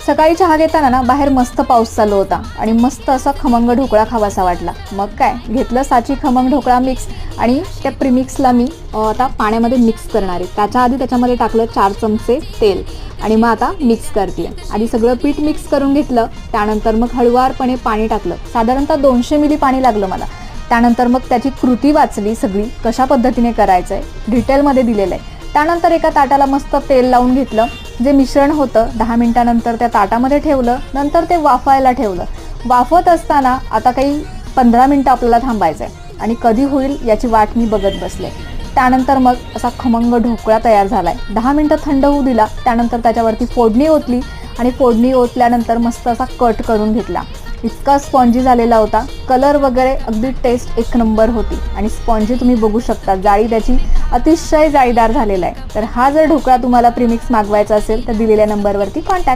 सकाळी चहा घेताना ना बाहेर मस्त पाऊस चालू होता आणि मस्त असा खमंग ढोकळा खावासा वाटला. मग काय घेतलं साची खमंग ढोकळा मिक्स आणि त्या प्रीमिक्सला मी आता पाण्यामध्ये मिक्स करणार आहे. त्याच्या आधी त्याच्यामध्ये टाकलं 4 चमचे तेल आणि मग आता मिक्स करते. आधी सगळं पीठ मिक्स करून घेतलं, त्यानंतर मग हळुवारपणे पाणी टाकलं. साधारणतः 200 मिली पाणी लागलं मला. त्यानंतर मग त्याची कृती वाचली सगळी, कशा पद्धतीने करायचं आहे डिटेलमध्ये दिलेलं आहे. त्यानंतर एका ताटाला मस्त तेल लावून घेतलं. जे मिश्रण होतं 10 मिनिटानंतर त्या ताटामध्ये ठेवलं. नंतर ते वाफायला ठेवलं. वाफत असताना आता काही 15 मिनिटं आपल्याला थांबायचं आहे आणि कधी होईल याची वाट मी बघत बसले. त्यानंतर मग असा खमंग ढोकळा तयार झाला आहे. 10 मिनिटं थंड होऊ दिला. त्यानंतर त्याच्यावरती फोडणी ओतली आणि फोडणी ओतल्यानंतर मस्त असा कट करून घेतला. इतका स्पॉन्जी झालेला होता. कलर वगैरे अगदी टेस्ट एक नंबर होती आणि स्पॉन्जी तुम्ही बघू शकता, जाळी त्याची अतिशय जाळीदार झालेला आहे. तर हा जर ढोकळा तुम्हाला प्रीमिक्स मागवायचा असेल तर दिलेल्या नंबरवरती कॉन्टॅक्ट